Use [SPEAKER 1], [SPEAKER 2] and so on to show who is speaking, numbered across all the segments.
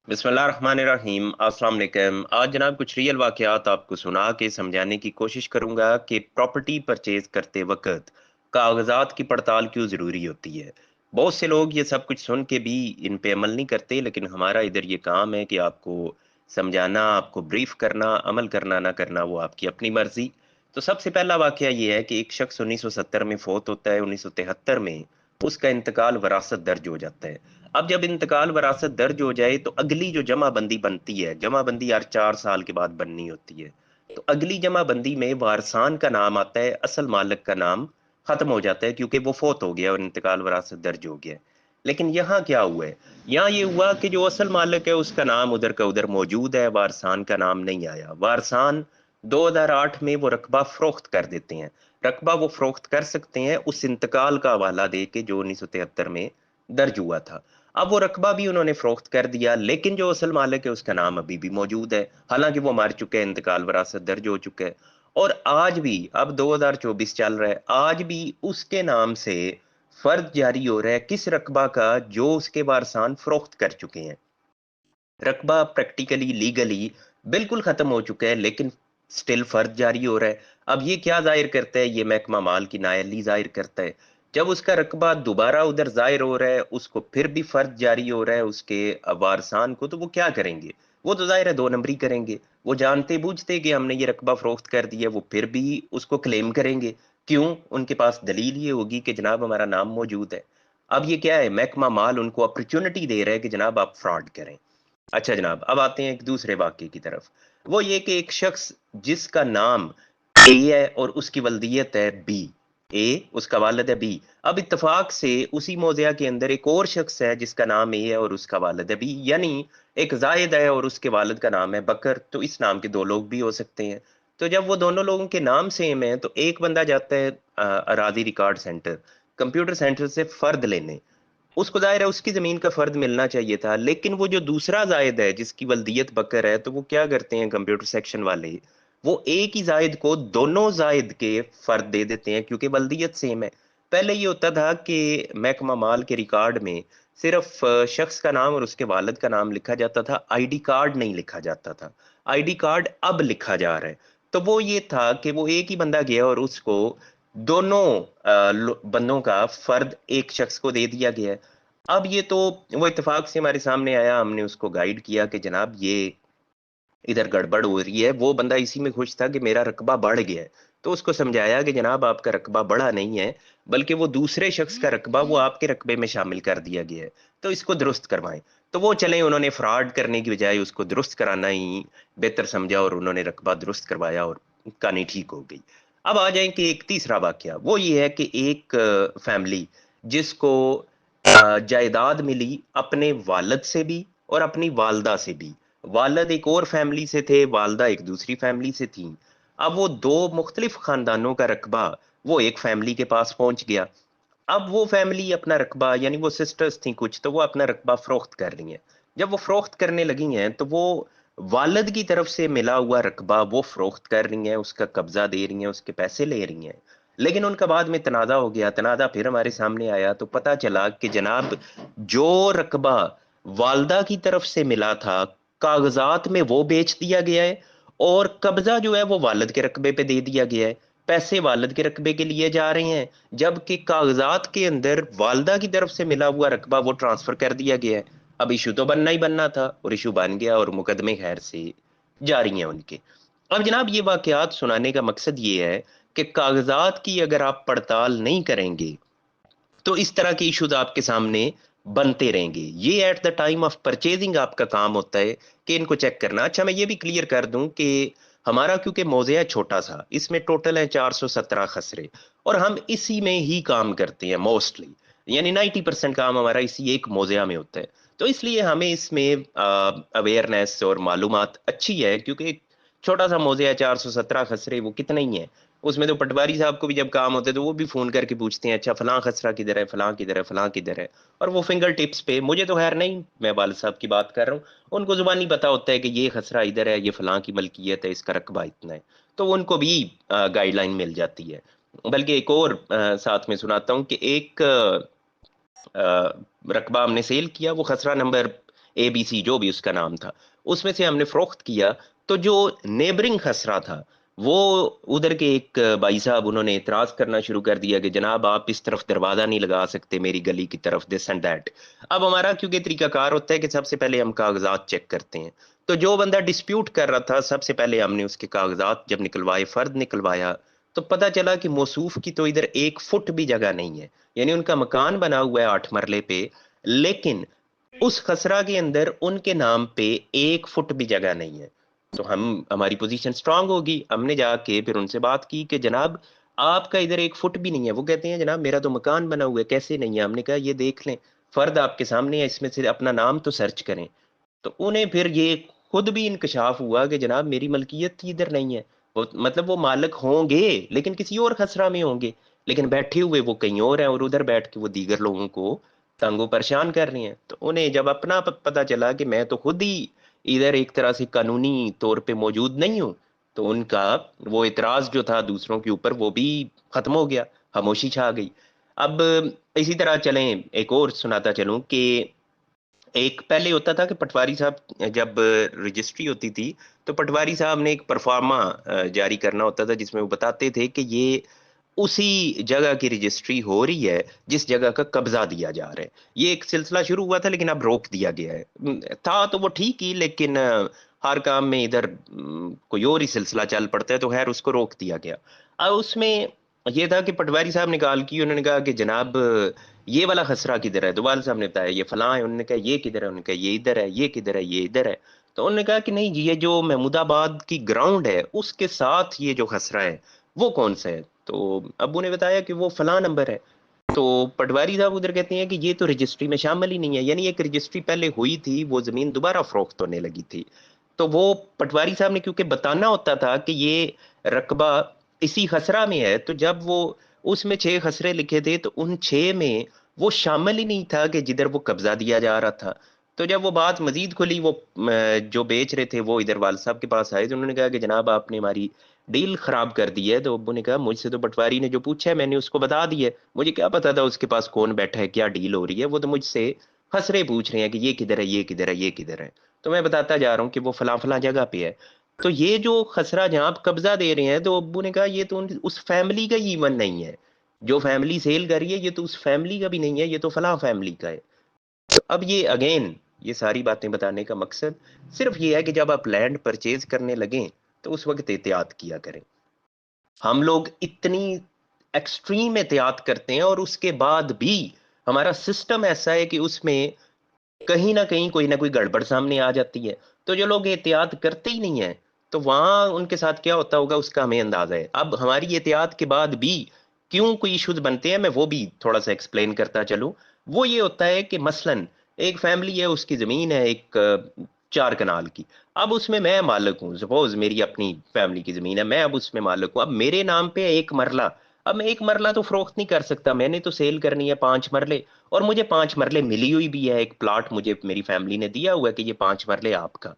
[SPEAKER 1] बिस्मिल्लाहिर्रहमानिर्रहीम। अस्सलाम वालेकुम। आज जनाब कुछ रियल वाक़यात आपको सुना के समझाने की कोशिश करूँगा कि प्रॉपर्टी परचेज़ करते वक़्त कागज़ात की पड़ताल क्यों ज़रूरी होती है। बहुत से लोग ये सब कुछ सुन के भी इन पे अमल नहीं करते, लेकिन हमारा इधर ये काम है कि आपको समझाना, आपको ब्रीफ़ करना, अमल करना ना करना वो आपकी अपनी मर्ज़ी। तो सबसे पहला वाक़या ये है कि एक शख़्स 1970 में फ़ौत होता है, 1973 में उसका इंतकाल वरासत दर्ज हो जाता है। अब जब इंतकाल वरासत दर्ज हो जाए तो अगली जो जमाबंदी बनती है, जमाबंदी हर 4 साल के बाद बननी होती है। तो अगली जमाबंदी में वारसान का नाम आता है, असल मालिक का नाम खत्म हो जाता है क्योंकि वो फ़ौत हो गया और इंतकाल वरासत दर्ज हो गया है। लेकिन यहाँ क्या हुआ है? यहाँ ये हुआ कि जो असल मालिक है उसका नाम उधर का उधर मौजूद है, वारसान का नाम नहीं आया। वारसान 2008 में वो रकबा फ़रोख्त कर देते हैं। रकबा वो फ़रोख्त कर सकते हैं उस इंतकाल का हवाला दे के जो 1973 में दर्ज हुआ था। अब वो रकबा भी उन्होंने फ़रोख्त कर दिया, लेकिन जो असल मालिक है उसका नाम अभी भी मौजूद है। हालाँकि वो मर चुके हैं, इंतकाल वरासत दर्ज हो चुका है। और आज भी अब 2024 चल रहा है, आज भी उसके नाम से फ़र्ज़ जारी हो रहा है किस रकबा का जो उसके वारसान फ़रोख्त कर चुके हैं। रकबा प्रैक्टिकली, लीगली बिल्कुल ख़त्म हो चुका है, लेकिन स्टिल फ़र्ज़ जारी हो रहा है। अब ये क्या ज़ाहिर करता है, ये महकमा माल की नाअहली ज़ाहिर करता है। जब उसका रकबा दोबारा उधर ज़ाहिर हो रहा है, उसको फिर भी फ़र्ज़ जारी हो रहा है उसके वारसान को, तो वो क्या करेंगे? वो तो ज़ाहिर है 2 नंबरी करेंगे। वो जानते-बूझते कि हमने ये रकबा फ़रोख्त कर दिया, वो फिर भी उसको क्लेम करेंगे। क्यों? उनके पास दलील ये होगी कि जनाब हमारा नाम मौजूद है। अब ये क्या है, महकमा माल उनको अपॉर्च्युनिटी दे रहा है कि जनाब आप फ्रॉड करें। अच्छा जनाब, अब आते हैं एक दूसरे वाक़ये की तरफ। वो ये कि एक शख़्स जिसका नाम ए है और उसकी वल्दियत है बी। ए, उसका वालिद है बी। अब इत्तेफ़ाक से उसी मौज़िया के अंदर एक और शख़्स है जिसका नाम ए है और उसका वालिद है बी। यानी एक ज़ाहिद है और उसके वालिद का नाम है बकर, तो इस नाम के 2 लोग भी हो सकते हैं। तो जब वो दोनों लोगों के नाम सेम हैं, तो एक बंदा जाता है अराज़ी रिकॉर्ड सेंटर, कंप्यूटर सेंटर से फ़र्द लेने। उसको ज़ाहिर है उसकी ज़मीन का फ़र्द मिलना चाहिए था, लेकिन वो जो दूसरा ज़ायद है जिसकी वल्दियत बकर है, तो वो क्या करते हैं कंप्यूटर सेक्शन वाले, वो एक ही ज़ायद को दोनों ज़ायद के फ़र्द दे देते हैं क्योंकि वल्दियत सेम है। पहले ये होता था कि महकमा माल के रिकॉर्ड में सिर्फ़ शख़्स का नाम और उसके वालिद का नाम लिखा जाता था, आईडी कार्ड नहीं लिखा जाता था। आईडी कार्ड अब लिखा जा रहा है। तो वो ये था कि वो एक ही बंदा गया और उसको दोनों बंदों का फर्द एक शख्स को दे दिया गया है। अब ये तो वो इत्तेफाक से हमारे सामने आया, हमने उसको गाइड किया कि जनाब ये इधर गड़बड़ हो रही है। वो बंदा इसी में खुश था कि मेरा रकबा बढ़ गया है। तो उसको समझाया कि जनाब आपका रकबा बढ़ा नहीं है, बल्कि वो दूसरे शख्स का रकबा वो आपके रकबे में शामिल कर दिया गया है। तो इसको दुरुस्त करवाएँ। तो वो चले, उन्होंने फ्रॉड करने की बजाय उसको दुरुस्त कराना ही बेहतर समझा और उन्होंने रकबा दुरुस्त करवाया और कहानी ठीक हो गई। अब आ जाएँ कि एक तीसरा वाक़या, वो ये है कि एक फैमिली जिसको जायदाद मिली अपने वालिद से भी और अपनी वालदा से भी। वालिद एक और फैमिली से थे, वालदा एक दूसरी फैमिली से थीं। अब वो 2 मुख्तलिफ ख़ानदानों का रकबा वो एक फैमिली के पास पहुँच गया। अब वो फैमिली अपना रकबा, यानी वो सिस्टर्स थीं कुछ, तो वो अपना रकबा फ़रोख्त कर रही हैं। जब वो फ़रोख्त करने लगी हैं, तो वो वालिद की तरफ से मिला हुआ रकबा वो फ़रोख्त कर रही हैं, उसका कब्ज़ा दे रही हैं, उसके पैसे ले रही हैं। लेकिन उनका बाद में तनाज़ा हो गया, तनाज़ा फिर हमारे सामने आया तो पता चला कि जनाब जो रकबा वालदा की तरफ से मिला था, कागज़ात में वो बेच दिया गया है और कब्ज़ा जो है वो वालिद के रकबे पे दे दिया गया है। पैसे वालिद के रकबे के लिए जा रहे हैं, जबकि कागज़ात के अंदर वालदा की तरफ से मिला हुआ रकबा वो ट्रांसफ़र कर दिया गया है। अब इश्यू तो बनना ही बनना था और इश्यू बन गया और मुकदमे खैर से जारी हैं उनके। अब जनाब ये वाक़यात सुनाने का मकसद ये है कि कागज़ात की अगर आप पड़ताल नहीं करेंगे, तो इस तरह के इश्यूज़ आपके सामने बनते रहेंगे। ये at the time of purchasing आपका काम होता है कि इनको चेक करना। अच्छा मैं ये भी क्लियर कर दूँ कि हमारा क्योंकि मौज़ेआ है छोटा-सा, इसमें टोटल है 417 खसरे और हम इसी में ही काम करते हैं मोस्टली। यानी 90% काम हमारा इसी एक मौज़ेआ में होता है। तो इसलिए हमें इसमें अवेयरनेस और मालूमात अच्छी है क्योंकि एक छोटा-सा मौज़ेआ है, 417 खसरे, वो कितने ही हैं। उसमें तो पटवारी साहब को भी जब काम होता है तो वो भी फ़ोन करके पूछते हैं, अच्छा फलाँ खसरा किधर है, फलाँ किधर है, फलाँ किधर है? और वो फिंगर टिप्स पे, मुझे तो ख़ैर नहीं, मैं वालिद साहब की बात कर रहा हूँ, उनको ज़ुबानी पता होता है कि ये खसरा इधर है, ये फलाँ की मलकियत है, इसका रकबा इतना है। तो उनको भी गाइडलाइन मिल जाती है। बल्कि एक और साथ में सुनाता हूँ कि एक रकबा हमने सेल किया, वो खसरा नंबर ABC जो भी उसका नाम था, उसमें से हमने फ़रोख्त किया। तो जो नेबरिंग खसरा था, वो उधर के एक भाई साहब उन्होंने एतराज़ करना शुरू कर दिया कि जनाब आप इस तरफ दरवाज़ा नहीं लगा सकते मेरी गली की तरफ, दिस एंड दैट। अब हमारा क्योंकि तरीकाकार होता है कि सबसे पहले हम कागज़ात चेक करते हैं। तो जो बंदा डिस्प्यूट कर रहा था, सबसे पहले हमने उसके कागज़ात जब निकलवाए, फ़र्द निकलवाया, तो पता चला कि मौसूफ की तो इधर 1 फुट भी जगह नहीं है। यानी उनका मकान बना हुआ है 8 मरले पे, लेकिन उस खसरा के अंदर उनके नाम पे 1 फुट भी जगह नहीं है। तो हमारी पोज़ीशन स्ट्रॉन्ग होगी। हमने जाके फिर उनसे बात की कि जनाब आपका इधर 1 फुट भी नहीं है। वो कहते हैं जनाब मेरा तो मकान बना हुआ है, कैसे नहीं है? हमने कहा ये देख लें, फ़र्द आपके सामने है, इसमें से अपना नाम तो सर्च करें। तो उन्हें फिर ये खुद भी इंकशाफ हुआ कि जनाब मेरी मलकियत ही इधर नहीं है। वो मतलब वो मालिक होंगे, लेकिन किसी और खसरा में होंगे, लेकिन बैठे हुए वो कहीं और हैं और उधर बैठ के वो दीगर लोगों को तंग परेशान कर रहे हैं। तो उन्हें जब अपना पता चला कि मैं तो खुद ही इधर एक तरह से कानूनी तौर पे मौजूद नहीं हूँ, तो उनका वो इतराज़ जो था दूसरों के ऊपर वो भी खत्म हो गया, खामोशी छा गई। अब इसी तरह चलें, एक और सुनाता चलूँ कि एक पहले होता था कि पटवारी साहब जब रजिस्ट्री होती थी, तो पटवारी साहब ने एक परफ़ॉर्मा जारी करना होता था जिसमें वो बताते थे कि ये उसी जगह की रजिस्ट्री हो रही है, जिस जगह का कब्ज़ा दिया जा रहा है। ये एक सिलसिला शुरू हुआ था लेकिन अब रोक दिया गया है। था तो वो ठीक ही, लेकिन हर काम में इधर कोई और ही सिलसिला चल पड़ता है तो ख़ैर उसको रोक दिया गया। अब उसमें ये था कि पटवारी साहब ने कॉल की, उन्होंने कहा कि जनाब ये वाला खसरा किधर है? तो वाल साहब ने बताया ये फलाँ है। उन्होंने कहा ये किधर है? उन्होंने कहा ये इधर है, ये किधर है? ये इधर है। तो उन्होंने कहा कि नहीं जी, ये जो महमूदाबाद की ग्राउंड है, उसके साथ ये जो खसरा है, वो कौन-सा है? तो अब्बू ने बताया कि वो फलाँ नंबर है। तो पटवारी साहब उधर कहते हैं कि ये तो रजिस्ट्री में शामिल ही नहीं है। यानी एक रजिस्ट्री पहले हुई थी, वो ज़मीन दोबारा फ़रोख्त होने लगी थी। तो वो पटवारी साहब ने क्योंकि बताना होता था कि ये रकबा इसी खसरा में है, तो जब वो उसमें 6 खसरे लिखे थे, तो उन 6 में वो शामिल ही नहीं था कि जिधर वो कब्ज़ा दिया जा रहा था। तो जब वो बात मज़ीद खुली, वो जो बेच रहे थे, वो इधर वालिद साहब के पास आए, तो उन्होंने कहा कि जनाब आपने हमारी डील ख़राब कर दी है। तो अब्बू ने कहा मुझसे तो पटवारी ने जो पूछा है मैंने उसको बता दिया है। मुझे क्या पता था उसके पास कौन बैठा है, क्या डील हो रही है? वो तो मुझसे खसरे पूछ रहे हैं कि ये किधर है, ये किधर है, ये किधर है? तो मैं बताता जा रहा हूँ कि वो फलाँ-फलाँ जगह पे है। तो ये जो खसरा जहाँ आप कब्ज़ा दे रहे हैं, तो अब्बू ने कहा ये तो उस फैमिली का ही इवन नहीं है। जो फैमिली सेल कर रही है, ये तो उस फैमिली का भी नहीं है, ये तो फलाँ फैमिली का है। तो अब ये अगेन, ये सारी बातें बताने का मकसद सिर्फ़ ये है कि जब आप लैंड परचेज़ करने लगें, तो उस वक़्त एहतियात किया करें। हम लोग इतनी एक्सट्रीम एहतियात करते हैं और उसके बाद भी हमारा सिस्टम ऐसा है कि उसमें कहीं न कहीं कोई न कोई गड़बड़ सामने आ जाती है। तो जो लोग एहतियात करते ही नहीं हैं, तो वहाँ उनके साथ क्या होता होगा उसका हमें अंदाज़ा है। अब हमारी एहतियात के बाद भी क्यों कोई इश्यूज़ बनते हैं, मैं वो भी थोड़ा-सा एक्सप्लेन करता चलूँ। वो ये होता है कि मसलन एक फैमिली है, उसकी ज़मीन है एक 4 कनाल की। अब उसमें मैं मालिक हूँ, सपोज़ मेरी अपनी फैमिली की ज़मीन है, मैं अब उसमें मालिक हूँ। अब मेरे नाम पे है 1 मरला। अब मैं 1 मरला तो फ़रोख्त नहीं कर सकता, मैंने तो सेल करनी है 5 मरले। और मुझे 5 मरले मिली हुई भी है, एक प्लॉट मुझे मेरी फैमिली ने दिया हुआ है कि ये 5 मरले आपका।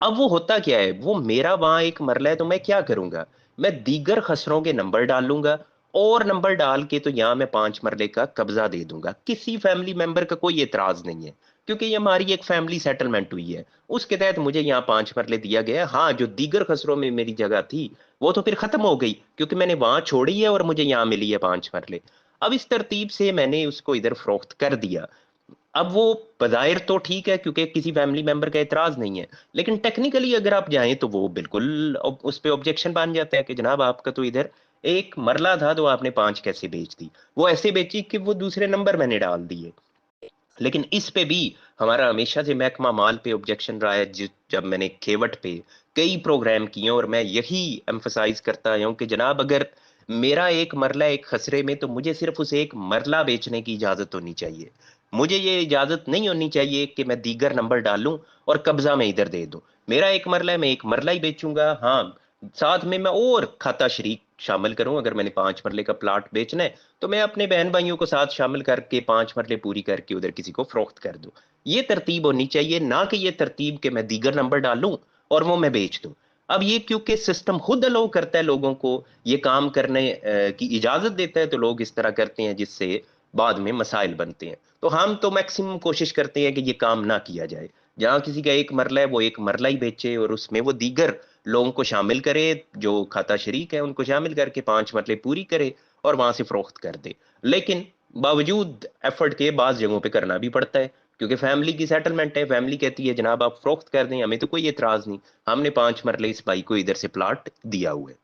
[SPEAKER 1] अब वो होता क्या है, वो मेरा वहाँ 1 मरला है तो मैं क्या करूँगा? मैं दीगर खसरों के नंबर डाल लूँगा और नंबर डाल के तो यहाँ मैं 5 मरले का कब्ज़ा दे दूँगा। किसी फैमिली मेंबर का कोई एतराज़ नहीं है, क्योंकि ये हमारी एक फैमिली सेटलमेंट हुई है। उसके तहत मुझे यहाँ 5 मरले दिया गया है। हाँ, जो दीगर खसरों में मेरी जगह थी, वो तो फिर ख़त्म हो गई क्योंकि मैंने वहाँ छोड़ी है और मुझे यहाँ मिली है 5 मरले। अब इस तरतीब से मैंने उसको इधर फ़रोख्त कर दिया। अब वो बज़ाहिर तो ठीक है क्योंकि किसी फैमिली मेंबर का एतराज़ नहीं है, लेकिन टेक्निकली अगर आप जाएँ तो वो बिल्कुल उस पे ऑब्जेक्शन बन जाता है कि जनाब आपका तो इधर 1 मरला था तो आपने 5 कैसे बेच दी? वो ऐसे बेची कि वो दूसरे नंबर मैंने डाल दिए। लेकिन इस पे भी हमारा हमेशा से महकमा माल पे ऑब्जेक्शन रहा है। जब मैंने खेवट पे कई प्रोग्राम किए और मैं यही एम्फसाइज करता आया हूँ कि जनाब अगर मेरा एक मरला एक खसरे में, तो मुझे सिर्फ उसे एक मरला बेचने की इजाजत होनी चाहिए। मुझे ये इजाजत नहीं होनी चाहिए कि मैं दीगर नंबर डालूं और कब्जा में इधर दे दूं। मेरा एक मरला है, मैं एक मरला ही बेचूंगा। हाँ, साथ में मैं और खाता शरीक शामिल करूं। अगर मैंने 5 मरले का प्लाट बेचना है, तो मैं अपने बहन-भाइयों को साथ शामिल करके 5 मरले पूरी करके उधर किसी को फ़रोख्त कर दूँ। ये तरतीब होनी चाहिए, ना कि ये तरतीब कि मैं दीगर नंबर डालूँ और वो मैं बेच दूँ। अब ये क्योंकि सिस्टम खुद अलाउ करता है लोगों को ये काम करने की इजाज़त देता है, तो लोग इस तरह करते हैं जिससे बाद में मसाइल बनते हैं। तो हम तो मैक्सिमम कोशिश करते हैं कि ये काम ना किया जाए। जहाँ किसी का एक मरला है वो एक मरला ही बेचे और उसमें वो दीगर लोगों को शामिल करे, जो खाता शरीक है उनको शामिल करके 5 मरले पूरी करे और वहां से फरोख्त कर दे। लेकिन बावजूद एफर्ट के बाज जगहों पे करना भी पड़ता है, क्योंकि फैमिली की सेटलमेंट है, फैमिली कहती है जनाब आप फरोख्त कर दें, हमें तो कोई एतराज नहीं, हमने 5 मरले इस भाई को इधर से प्लाट दिया हुआ है।